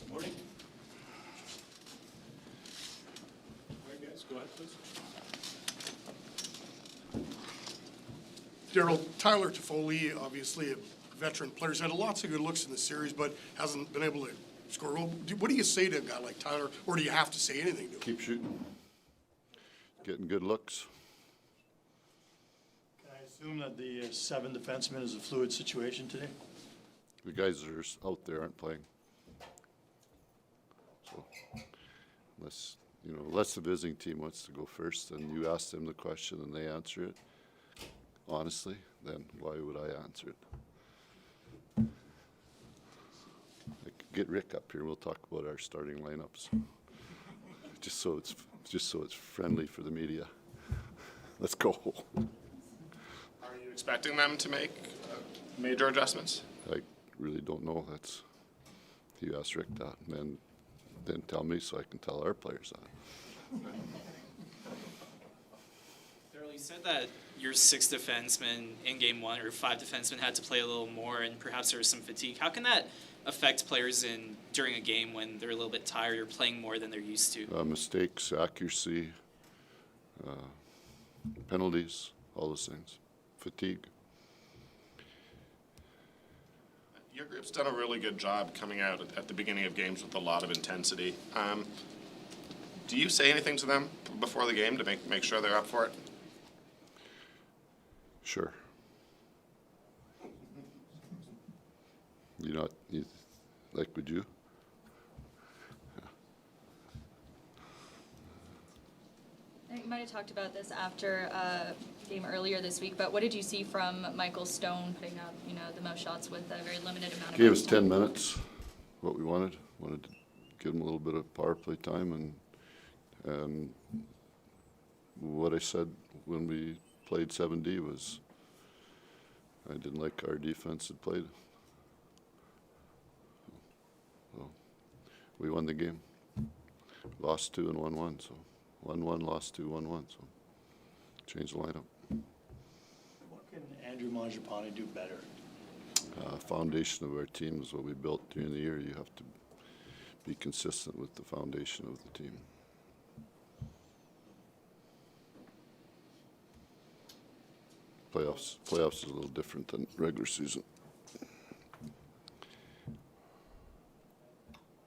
Morning. All right, guys, go ahead, please. Darryl, Tyler Toffoli, obviously a veteran player, has had lots of good looks in the series, but hasn't been able to score. Well, what do you say to a guy like Tyler, or do you have to say anything to him? Keep shooting. Getting good looks. Can I assume that the 7 defensemen is a fluid situation today? The guys that are out there aren't playing. So unless the visiting team wants to go first and you ask them the question and they answer it honestly, then why would I answer it? Get Rick up here. We'll talk about our starting lineups. just so it's friendly for the media. Let's go. Are you expecting them to make major adjustments? I really don't know. That's you ask Rick that, and then tell me so I can tell our players that. Darryl, you said that your 6 defensemen in Game 1 or 5 defensemen had to play a little more, and perhaps there was some fatigue. How can that affect players during a game when they're a little bit tired or playing more than they're used to? Mistakes, accuracy, penalties, all those things. Fatigue. Your group's done a really good job coming out at the beginning of games with a lot of intensity. Do you say anything to them before the game to make sure they're up for it? Sure. Would you? I think you might have talked about this after a game earlier this week, but what did you see from Michael Stone putting up, the most shots with a very limited amount of Gave us ice 10 time? minutes, what we wanted. Wanted to give him a little bit of power play time, and what I said when we played 7D was I didn't like our defense had played. So we won the game. Lost 2 and won 1, so 1-1, lost 2, 1-1, so change the lineup. What can Andrew Mangiapane do better? Foundation of our team is what we built during the year. You have to be consistent with the foundation of the team. Playoffs is a little different than regular season.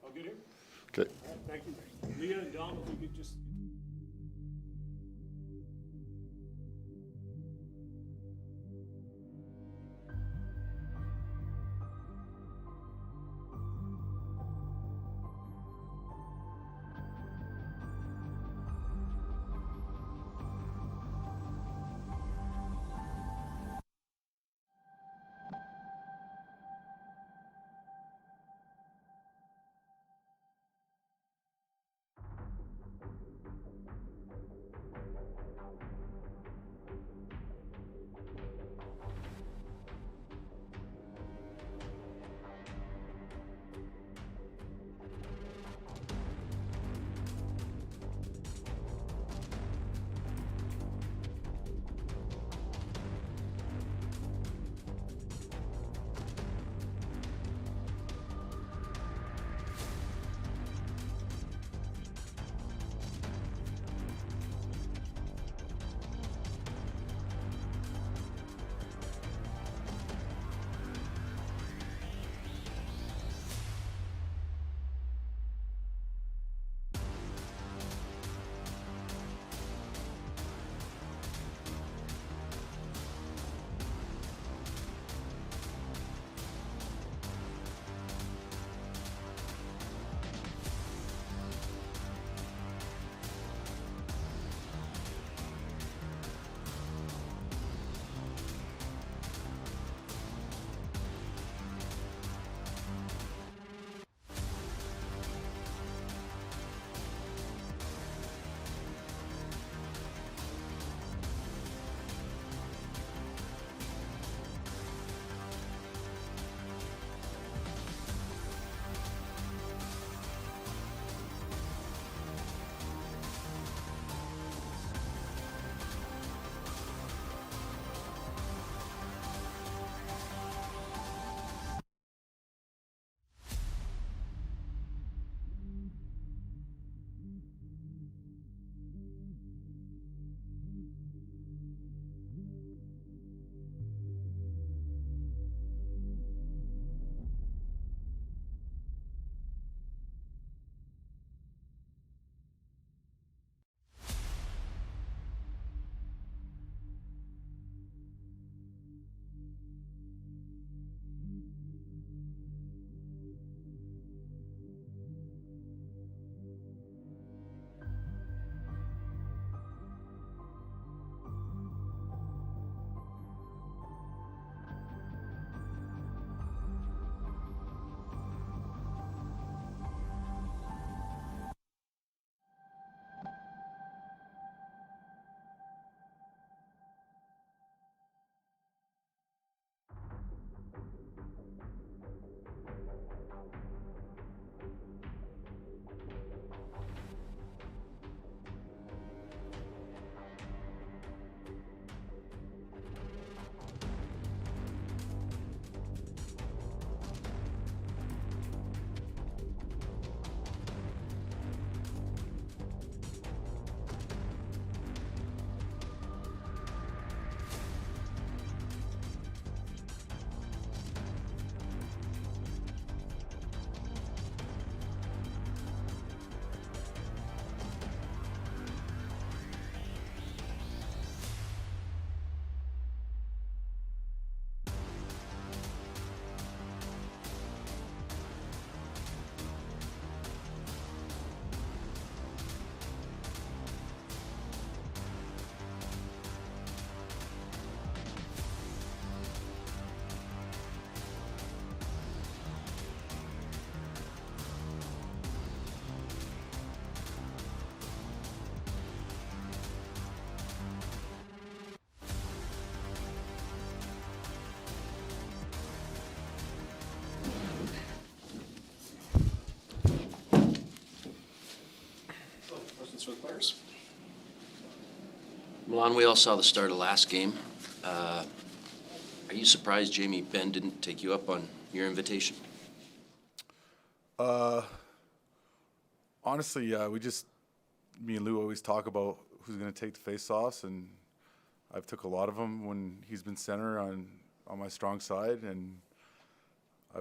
All good here? Okay. All right, thank you. Leah and Dom, if we could just... Milan, we all saw the start of last game. Are you surprised Jamie Benn didn't take you up on your invitation? Honestly, me and Lou always talk about who's going to take the face-offs, and I've took a lot of them when he's been center on my strong side, and I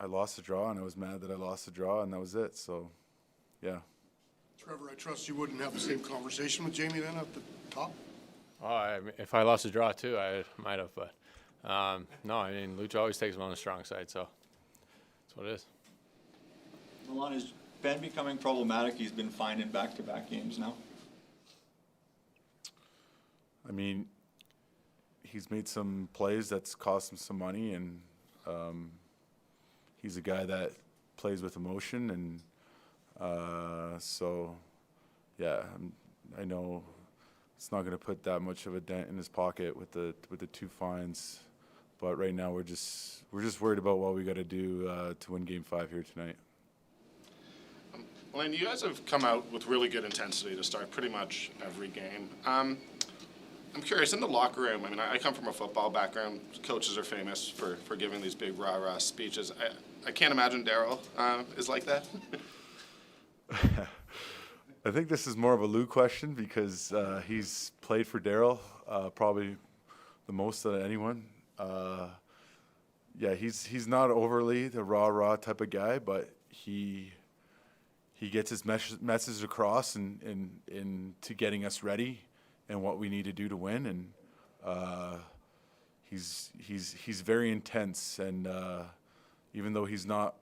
lost the draw, and I was mad that I lost the draw, and that was it. So, yeah. Trevor, I trust you wouldn't have the same conversation with Jamie then at the top? Oh, if I lost the draw too, I might have, but no, I mean, Luch always takes him on the strong side, so that's what it is. Milan, is Ben becoming problematic? He's been fine in back-to-back games now. I mean, he's made some plays that's cost him some money, and he's a guy that plays with emotion, and so, yeah, I know it's not going to put that much of a dent in his pocket with the 2 fines, but right now we're just worried about what we got to do to win Game 5 here tonight. Well, and you guys have come out with really good intensity to start pretty much every game. I'm curious, in the locker room, I mean, I come from a football background. Coaches are famous for giving these big rah-rah speeches. I can't imagine Darryl is like that. I think this is more of a Lou question because he's played for Darryl probably the most of anyone. Yeah, he's not overly the rah-rah type of guy, but he gets his message across and to getting us ready and what we need to do to win. And he's very intense, and even though he's not,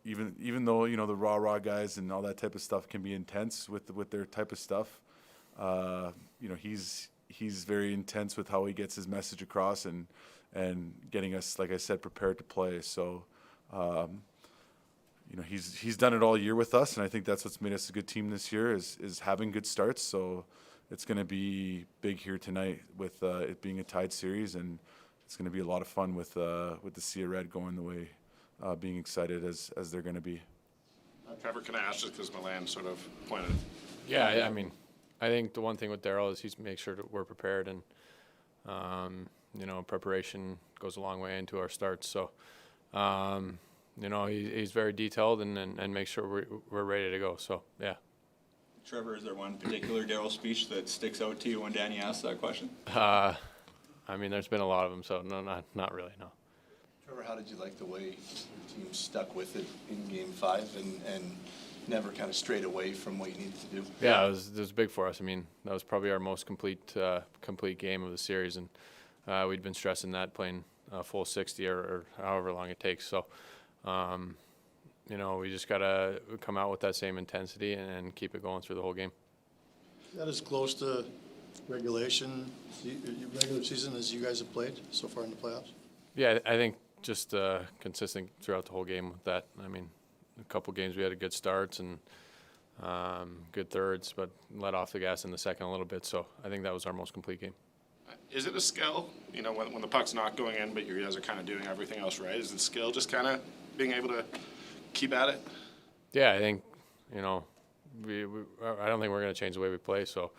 even though the rah guys and all that type of stuff can be intense with their type of stuff, he's very intense with how he gets his message across and getting us, like I said, prepared to play. So. He's done it all year with us, and I think that's what's made us a good team this year is having good starts. So it's going to be big here tonight with it being a tied series, and it's going to be a lot of fun with the Sea of Red going the way, being excited as they're going to be. Trevor, can I ask just because Milan sort of pointed? Yeah, I mean, I think the one thing with Darryl is he's make sure that we're prepared, and preparation goes a long way into our starts. So. He's very detailed and makes sure we're ready to go. So, yeah. Trevor, is there one particular Darryl speech that sticks out to you when Danny asks that question? I mean, there's been a lot of them, so no, not really, no. Trevor, how did you like the way your team stuck with it in Game 5 and never kind of strayed away from what you needed to do? Yeah, it was big for us. I mean, that was probably our most complete game of the series, and we'd been stressing that playing a full 60 or however long it takes. So. We just got to come out with that same intensity and keep it going through the whole game. That is close to regular season as you guys have played so far in the playoffs? Yeah, I think just consistent throughout the whole game with that. I mean, a couple games we had a good starts and good thirds, but let off the gas in the second a little bit. So I think that was our most complete game. Is it a skill, when the puck's not going in, but you guys are kind of doing everything else right? Is it skill just kind of being able to keep at it? Yeah, I think, I don't think we're going to change the way we play. So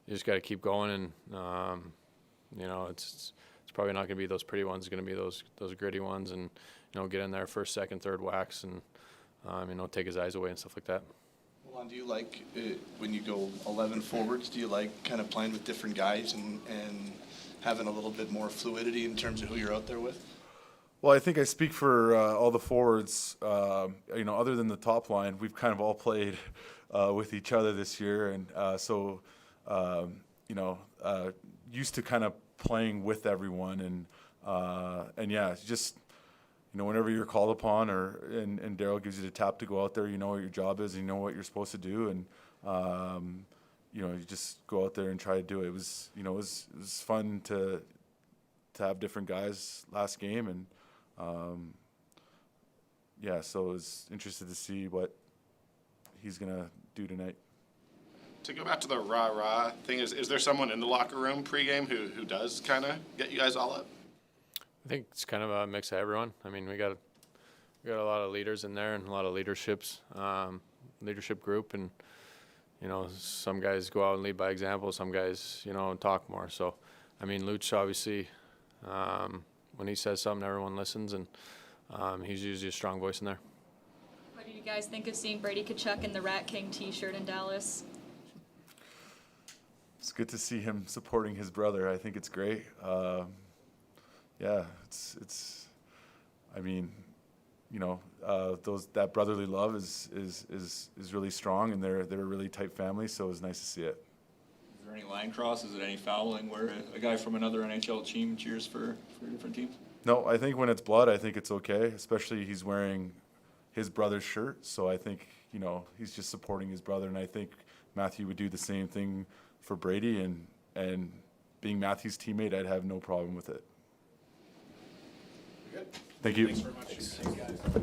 you just got to keep going, and, it's probably not going to be those pretty ones. It's going to be those gritty ones, and, get in there first, second, third whacks, and, take his eyes away and stuff like that. Well, do you like, when you go 11 forwards, do you like kind of playing with different guys and having a little bit more fluidity in terms of who you're out there with? Well, I think I speak for all the forwards. Other than the top line, we've kind of all played with each other this year, and used to kind of playing with everyone, and yeah, just whenever you're called upon, and Darryl gives you the tap to go out there, you know what your job is, you know what you're supposed to do, and you just go out there and try to do it. It was it was fun to have different guys last game, and so I was interested to see what he's gonna do tonight. To go back to the rah-rah thing, is there someone in the locker room pregame who does kind of get you guys all up? I think it's kind of a mix of everyone. I mean, we got a lot of leaders in there and a lot of leadership group, and you know, some guys go out and lead by example, some guys, you know, talk more. So, I mean, Luch obviously, when he says something, everyone listens, and he's usually a strong voice in there. What did you guys think of seeing Brady Tkachuk in the Rat King t-shirt in Dallas? It's good to see him supporting his brother. I think it's great. Yeah, it's. I mean, you know, that brotherly love is really strong, and they're a really tight family. So it was nice to see it. Is there any line cross? Is it any fouling where a guy from another NHL team cheers for different teams? No, I think when it's blood, I think it's okay. Especially he's wearing his brother's shirt, so I think, you know, he's just supporting his brother, and I think Matthew would do the same thing for Brady, and being Matthew's teammate, I'd have no problem with it. Good. Thank you. Thanks very much. Thanks, guys.